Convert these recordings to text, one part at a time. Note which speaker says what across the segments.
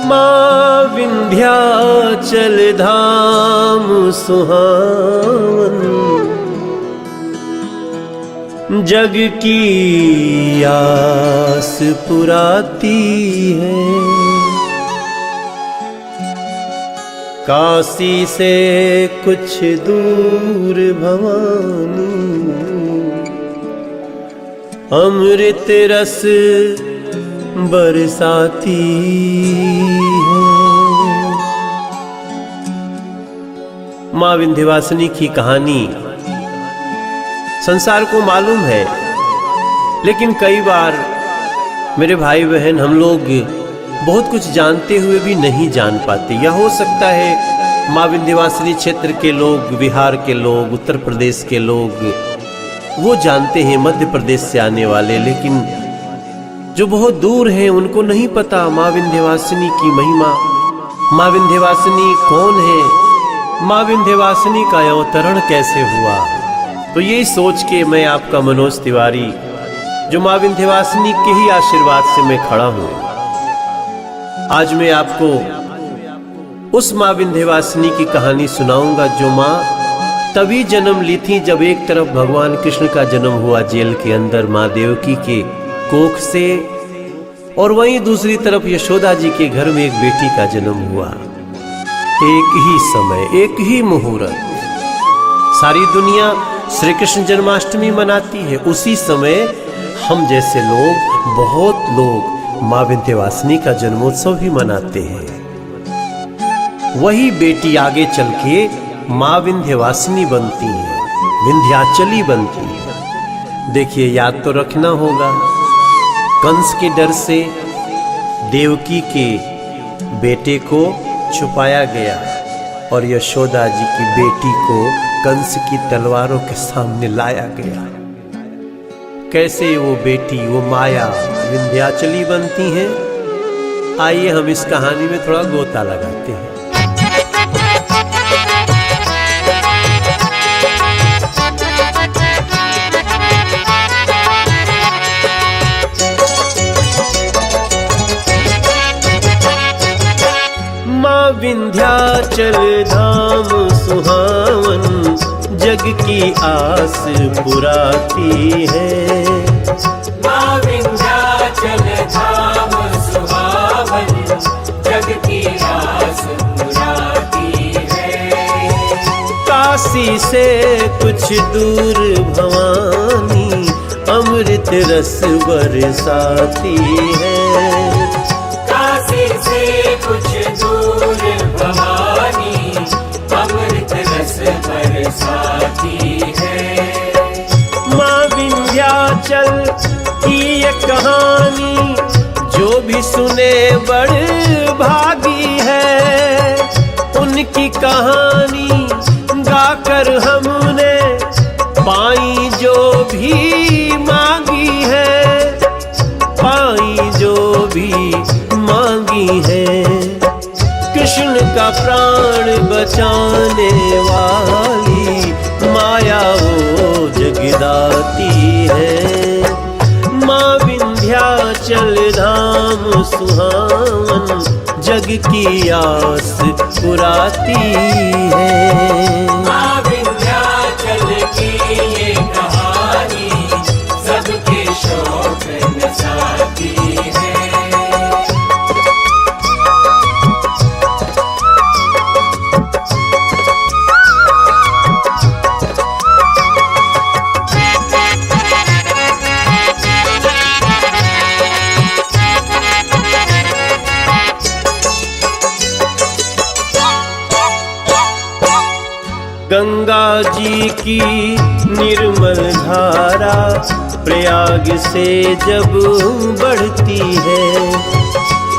Speaker 1: माँ विंध्याचल धाम सुहावन, जग की आस पुराती है। काशी से कुछ दूर भवानी, अमृत रस बरसाती है। माँ विंध्यवासिनी की कहानी संसार को मालूम है, लेकिन कई बार मेरे भाई बहन हम लोग बहुत कुछ जानते हुए भी नहीं जान पाते। या हो सकता है माँ विंध्यवासिनी क्षेत्र के लोग, बिहार के लोग, उत्तर प्रदेश के लोग वो जानते हैं, मध्य प्रदेश से आने वाले, लेकिन जो बहुत दूर हैं उनको नहीं पता माँ विंध्यवासिनी की महिमा। माँ विंध्यवासिनी कौन है, माँ विंध्यवासिनी का अवतरण कैसे हुआ। तो यही सोच के मैं आपका मनोज तिवारी, जो माँ विंध्यवासिनी के ही आशीर्वाद से मैं खड़ा हूँ, आज मैं आपको उस माँ विंध्यवासिनी की कहानी सुनाऊंगा जो माँ तभी जन्म ली थी जब एक तरफ भगवान कृष्ण का जन्म हुआ जेल के अंदर माँ देवकी के कोख से, और वहीं दूसरी तरफ यशोदा जी के घर में एक बेटी का जन्म हुआ। एक ही समय, एक ही मुहूर्त। सारी दुनिया श्री कृष्ण जन्माष्टमी मनाती है, उसी समय हम जैसे लोग, बहुत लोग माँ विंध्यवासिनी का जन्मोत्सव भी मनाते हैं। वही बेटी आगे चल के माँ विंध्यवासिनी बनती है, विंध्याचली बनती है। देखिए, याद तो रखना होगा, कंस के डर से देवकी के बेटे को छुपाया गया और यशोदा जी की बेटी को कंस की तलवारों के सामने लाया गया। कैसे वो बेटी, वो माया विंध्याचली बनती है, आइए हम इस कहानी में थोड़ा गोता लगाते हैं। माँ विंध्याचल धाम सुहावन, जग की आस पुराती है।
Speaker 2: माँ विंध्याचल धाम सुहावन, जग की आस पुराती है।
Speaker 1: काशी से कुछ दूर भवानी, अमृत रस बरसाती है।
Speaker 2: काशी से कुछ दूर भवानी, अमृत रस बरसाती है।
Speaker 1: माँ विंध्याचल की ये कहानी जो भी सुने बड़ भागी है। उनकी कहानी गाकर हमने पाई जो भी मांगी है, पाई जो भी मांगी है। कृष्ण का प्राण बचाने वाली माया वो जगदाती है। माँ विंध्याचल धाम सुहावन, जग की आस पुराती है।
Speaker 2: माँ विंध्याचल की ये कहानी सबके शौक नचाती है।
Speaker 1: गंगा जी की निर्मल धारा प्रयाग से जब बढ़ती है,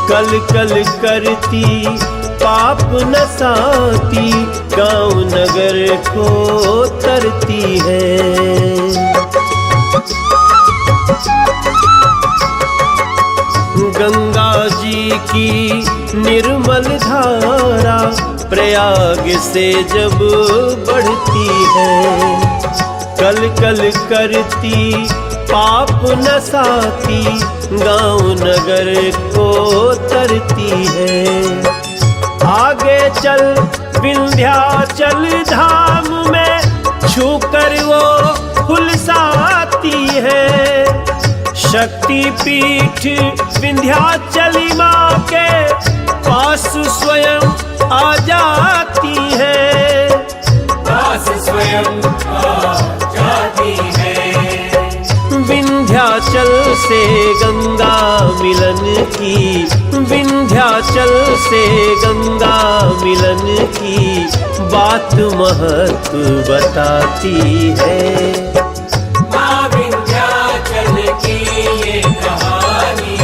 Speaker 1: कल कल करती पाप नसाती, गांव नगर को तरती है। गंगा जी की निर्मल धारा प्रयाग से जब बढ़ती है, कल कल करती पाप नसाती गांव नगर को तरती है। आगे चल विंध्याचल धाम में छूकर वो फुलसाती है। शक्ति पीठ विंध्याचली माँ के पास स्वयं आ जाती है।
Speaker 2: पास स्वयं आ जाती है।
Speaker 1: विंध्याचल से गंगा मिलन की, विंध्याचल से गंगा मिलन की बात महत्व बताती है।
Speaker 2: माँ विंध्याचल की ये कहानी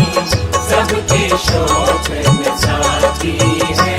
Speaker 2: सबके शौक नसाती है।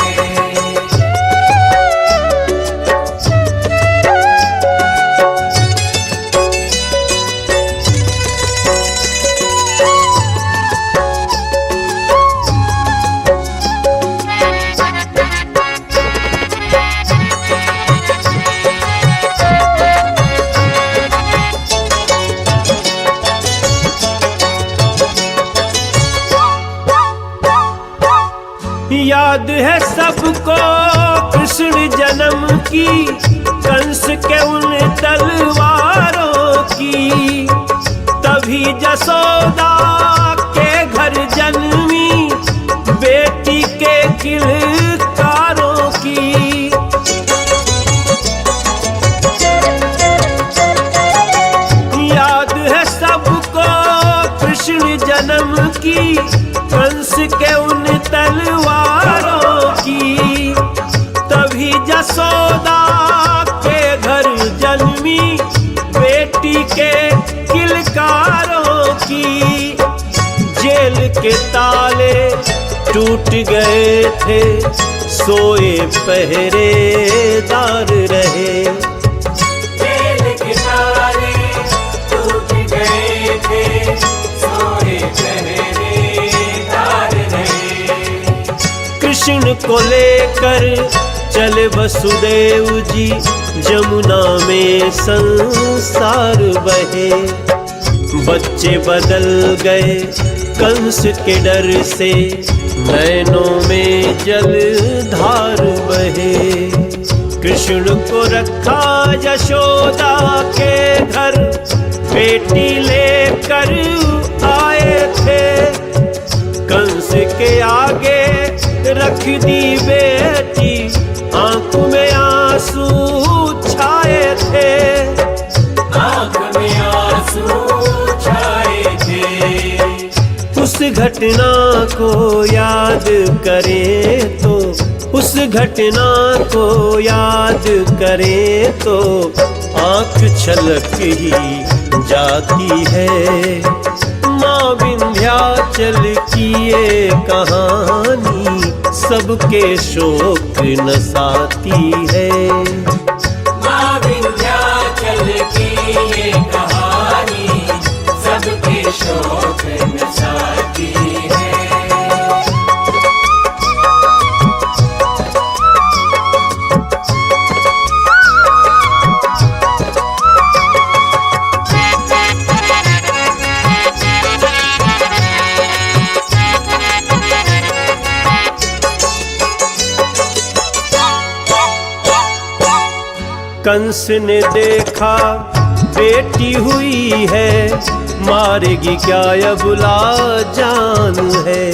Speaker 1: याद है सबको कृष्ण जन्म की, कंस के उन तलवारों की। तभी जसोदा के घर जन्मी बेटी के किलकारों की। याद है सबको कृष्ण जन्म की, कंस के उन तलवारों की। तभी जसोदा के घर जन्मी बेटी के किलकारों की। जेल के ताले टूट गए थे, सोए पहरेदार रहे।
Speaker 2: जेल के ताले टूट गए थे, सोए पहरेदार रहे।
Speaker 1: कृष्ण को लेकर चले वसुदेव जी, जमुना में संसार बहे। बच्चे बदल गए कंस के डर से, नैनों में जल धार बहे। कृष्ण को रखा यशोदा के घर, बेटी लेकर आए थे। कंस के आगे रख दी बेटी, आंख में आंसू छाए थे।
Speaker 2: आंख में आंसू छाए थे।
Speaker 1: उस घटना को याद करें तो, उस घटना को याद करें तो आंख छलक ही जाती है। माँ विंध्याचल की ये कहानी सबके शोक नसाती है।
Speaker 2: माँ विंध्याचल की ये कहानी सबके शौक नसाती है।
Speaker 1: कंस ने देखा बेटी हुई है, मारेगी क्या यह बुला जान है।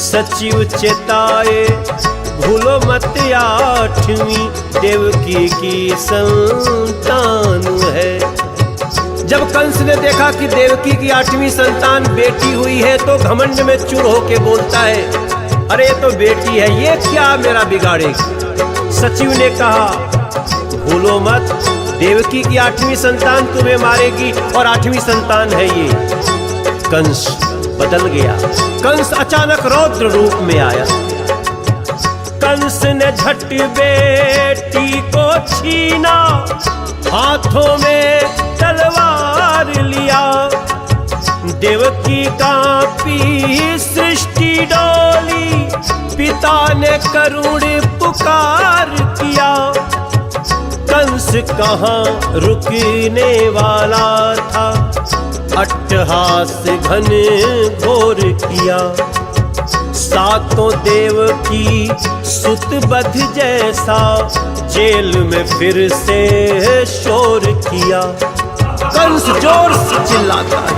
Speaker 1: सचिव चेताए भूलो मत 8वीं देवकी की संतान है। जब कंस ने देखा कि देवकी की 8वीं संतान बेटी हुई है तो घमंड में चूर होके बोलता है, अरे ये तो बेटी है, ये क्या मेरा बिगाड़ेगी। सचिव ने कहा भूलो मत, देवकी की 8वीं संतान तुम्हें मारेगी और 8वीं संतान है ये। कंस बदल गया। कंस अचानक रौद्र रूप में आया। कंस ने झट बेटी को छीना, हाथों में तलवार लिया। देवकी कांपी सृष्टि डोली, पिता ने करुण पुकार किया। कंस कहाँ रुकने वाला था, अट्टहास घन घोर किया, सातों देव की सुत बध जैसा जेल में फिर से शोर किया। कंस जोर से चिल्लाता है,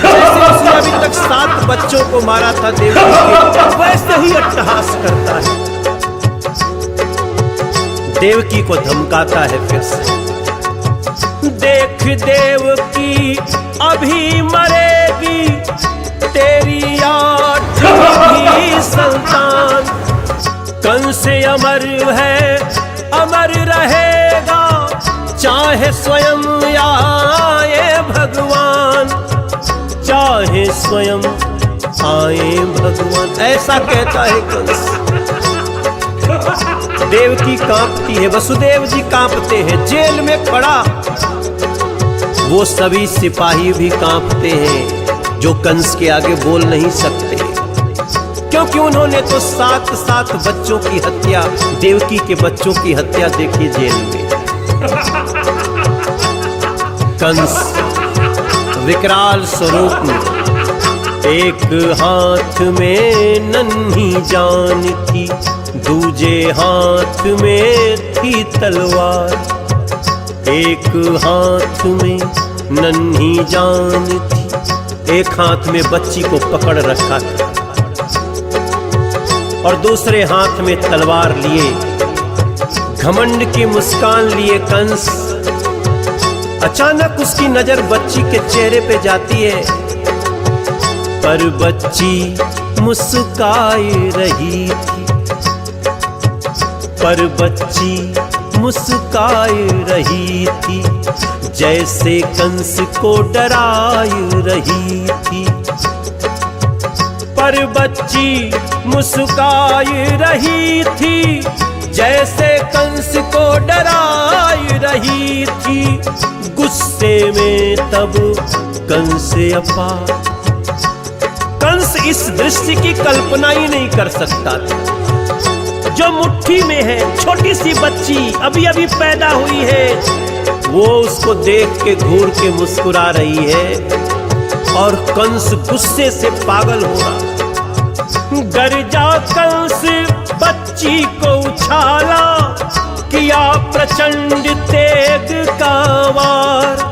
Speaker 1: जैसे उसने अभी तक 7 बच्चों को मारा था देवकी के, वैसे ही अट्टहास करता है, देवकी को धमकाता है फिर से। देख देवकी अभी मरेगी, तेरी 8वीं संतान। कंस अमर है, अमर रहेगा, चाहे स्वयं आए भगवान, चाहे स्वयं आए भगवान, ऐसा कहता है कंस। देवकी कांपती है, वसुदेव जी कांपते हैं, जेल में खड़ा वो सभी सिपाही भी कांपते हैं जो कंस के आगे बोल नहीं सकते, क्योंकि उन्होंने तो 7 बच्चों की हत्या, देवकी के बच्चों की हत्या देखी जेल में। कंस विकराल स्वरूप में, एक हाथ में नन्ही जान थी, दूजे हाथ में थी तलवार। एक हाथ में नन्ही जान थी, एक हाथ में बच्ची को पकड़ रखा था और दूसरे हाथ में तलवार लिए, घमंड की मुस्कान लिए कंस। अचानक उसकी नजर बच्ची के चेहरे पे जाती है, पर बच्ची मुस्काए रही थी, पर बच्ची मुस्काए रही थी, जैसे कंस को डराए रही थी। पर बच्ची मुस्काए रही थी, जैसे कंस को डराए रही थी। गुस्से में तब कंस अपार, कंस इस दृश्य की कल्पना ही नहीं कर सकता था। जो मुट्ठी में है छोटी सी बच्ची, अभी अभी पैदा हुई है, वो उसको देख के घूर के मुस्कुरा रही है और कंस गुस्से से पागल हो रहा। गरजा कंस बच्ची को उछाला, किया प्रचंड तेग का वार।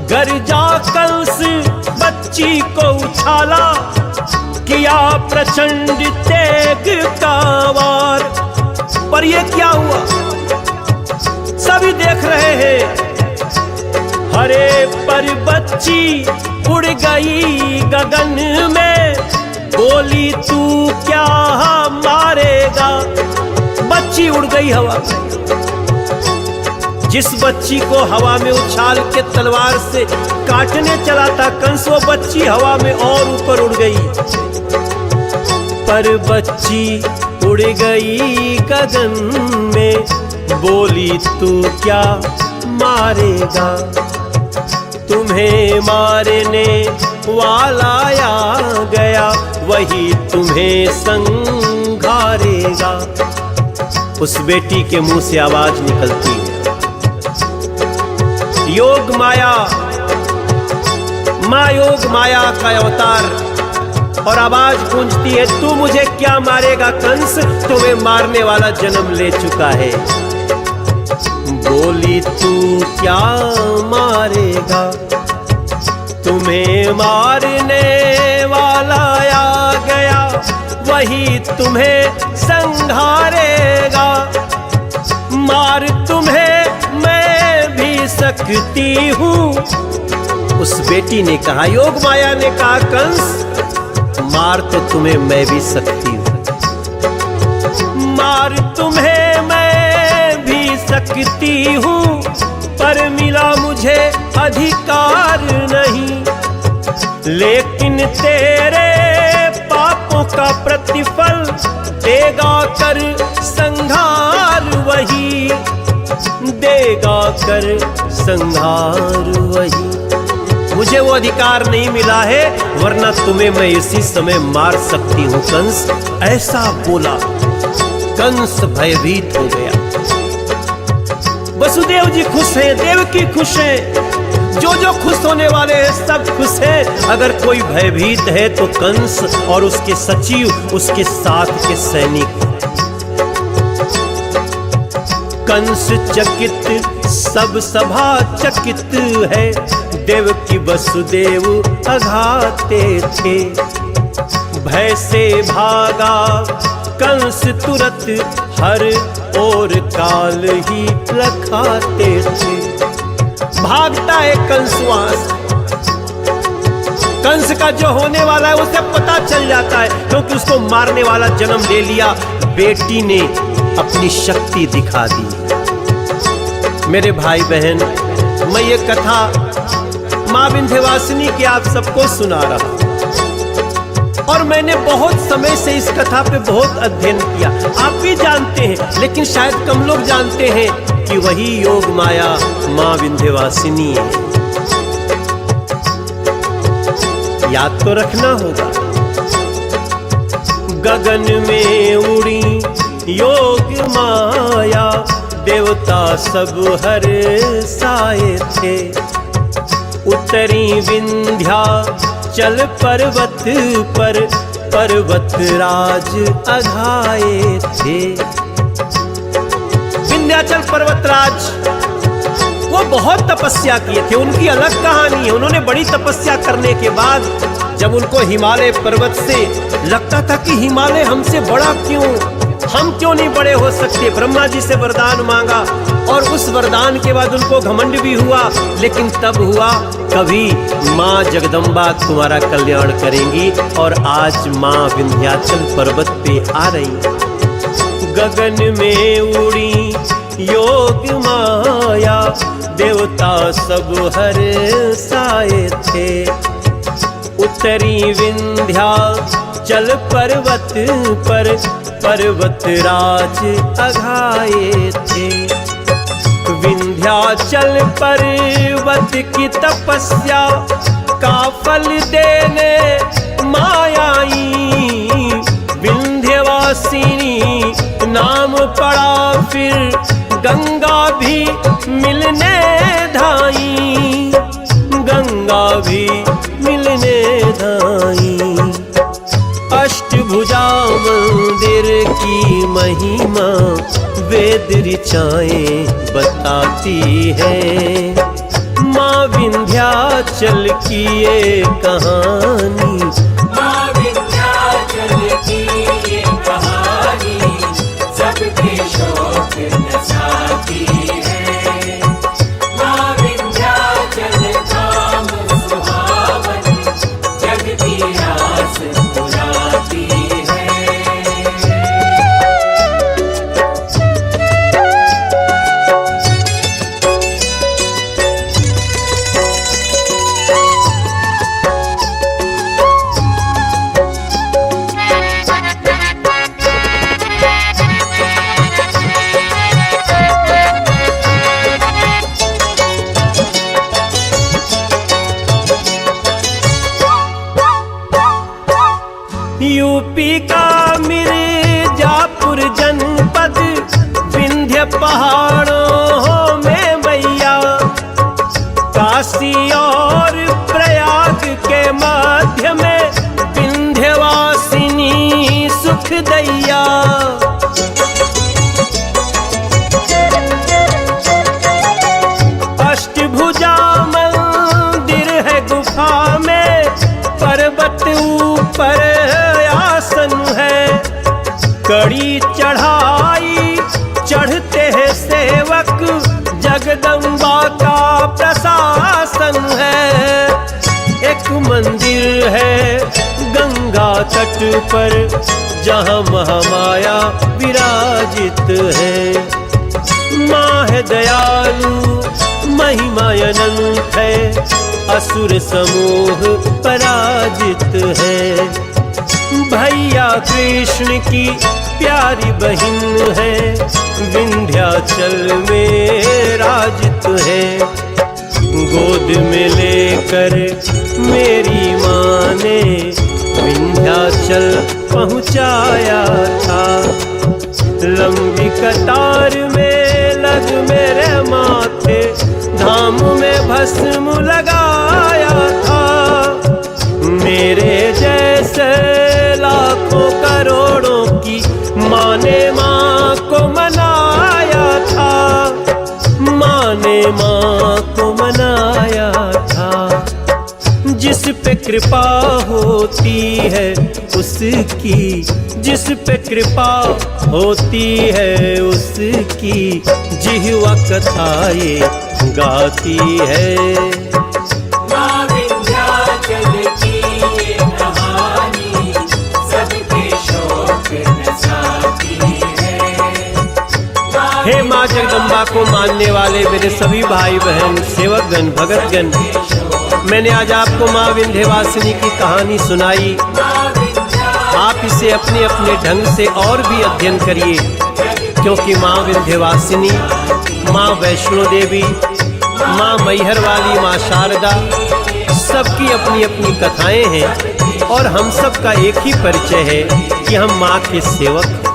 Speaker 1: गरजा कंस बच्ची को उछाला, किया प्रचंड तेग का वार। पर ये क्या हुआ, सभी देख रहे हैं। हरे पर बच्ची उड़ गई गगन में, बोली तू क्या मारेगा। बच्ची उड़ गई हवा में। जिस बच्ची को हवा में उछाल के तलवार से काटने चला था कंस, वो बच्ची हवा में और ऊपर उड़ गई। पर बच्ची उड़ गई गगन में, बोली तू क्या मारेगा। तुम्हें मारने वाला आ गया, वही तुम्हें संघारेगा। उस बेटी के मुंह से आवाज निकलती है, योग माया, माँ योग माया का अवतार, और आवाज गूंजती है, तू मुझे क्या मारेगा कंस, तुम्हें मारने वाला जन्म ले चुका है। बोली तू क्या मारेगा, तुम्हें मारने वाला आ गया, वही तुम्हें संघारेगा। मार तुम्हें मैं भी सकती हूँ। उस बेटी ने कहा, योग माया ने कहा, कंस मार तो तुम्हें मैं भी सकती हूँ, मार तुम्हें मैं भी सकती हूँ, पर मिला मुझे अधिकार नहीं। लेकिन तेरे पापों का प्रतिफल देगा कर संहार वही, देगा कर संहार वही। मुझे वो अधिकार नहीं मिला है, वरना तुम्हें मैं इसी समय मार सकती हूँ कंस। ऐसा बोला, कंस भयभीत हो गया। वसुदेव जी खुश हैं, देवकी खुश हैं, जो जो खुश होने वाले हैं सब खुश हैं। अगर कोई भयभीत है तो कंस और उसके सचिव, उसके साथ के सैनिक। कंस चकित सब सभा चकित है, देवकी वसुदेव अघाते थे। भय से भागा कंस तुरत, हर ओर काल ही लखाते थे। भागता है कंस वहां से। कंस का जो होने वाला है उसे पता चल जाता है, क्योंकि उसको मारने वाला जन्म ले लिया। बेटी ने अपनी शक्ति दिखा दी। मेरे भाई बहन, मैं ये कथा मां विंध्यवासिनी की आप सबको सुना रहा हूं, और मैंने बहुत समय से इस कथा पे बहुत अध्ययन किया। आप भी जानते हैं, लेकिन शायद कम लोग जानते हैं कि वही योग माया मां विंध्यवासिनी है। याद तो रखना होगा। गगन में उड़ी योग माया, देवता सब हर साए थे। उतरी विंध्या चल पर्वत पर, पर्वत राज अघाए थे। विंध्याचल पर्वतराज वो बहुत तपस्या किए थे, उनकी अलग कहानी है। उन्होंने बड़ी तपस्या करने के बाद जब उनको हिमालय पर्वत से लगता था कि हिमालय हमसे बड़ा क्यों, हम क्यों नहीं बड़े हो सकते, ब्रह्मा जी से वरदान मांगा, और उस वरदान के बाद उनको घमंड भी हुआ। लेकिन तब हुआ कभी माँ जगदम्बा तुम्हारा कल्याण करेंगी, और आज माँ विंध्याचल पर्वत पे आ रही। गगन में उड़ी योग माया, देवता सब हर साए थे। उतरी विंध्या चल पर्वत पर, पर्वत राज अघाए थे। विंध्याचल पर्वत की तपस्या का फल देने मायाई। विंध्यवासिनी नाम पड़ा, फिर गंगा भी मिलने धाई, गंगा भी मिलने धाई। अष्टभुजा मंदिर की महिमा वेद ऋचाएं बताती है। माँ विंध्याचल की ये कहानी,
Speaker 2: माँ विंध्याचल की ये कहानी सबके शौक नसाती है। माँ विंध्याचल धाम सुहावन, जग की आस पुराती है।
Speaker 1: यूपी का मिर्जापुर जनपद, विंध्य पहाड़ों में मैया, काशी और प्रयाग के मध्य में विंध्यवासिनी सुख दैया। अष्टभुजा मंदिर है गुफा में, पर्वत ऊपर आसन है। कड़ी चढ़ाई चढ़ते हैं सेवक, जगदम्बा का प्रशासन है। एक मंदिर है गंगा तट पर, जहाँ महामाया विराजित है। माँ है दयालु, महिमा अनंत है, असुर समूह पराजित है। भैया कृष्ण की प्यारी बहन है, विंध्याचल में राजित है। गोद में लेकर मेरी माँ ने विंध्याचल पहुँचाया था। लंबी कतार में लग मेरे माथे, धाम में भर भस्म लगाया था, मेरे जैसे लाखों करोड़ों की माँ ने माँ को मनाया था, माँ ने माँ को मनाया था। जिस पे कृपा होती है उसकी, जिस पे कृपा होती है उसकी, जिह्वा कथाएं गाती है।
Speaker 2: माँ विंध्याचल की ये कहानी सबके शौक नसाती है।
Speaker 1: हे माँ जगदम्बा को मानने वाले मेरे सभी भाई बहन, सेवकगण, भगतगण, मैंने आज आपको माँ विंध्यवासिनी की कहानी सुनाई। आप इसे अपने अपने ढंग से और भी अध्ययन करिए, क्योंकि माँ विंध्यवासिनी, माँ वैष्णो देवी, माँ मैहर वाली, माँ शारदा, सबकी अपनी अपनी कथाएं हैं और हम सब का एक ही परिचय है कि हम माँ के सेवक हैं।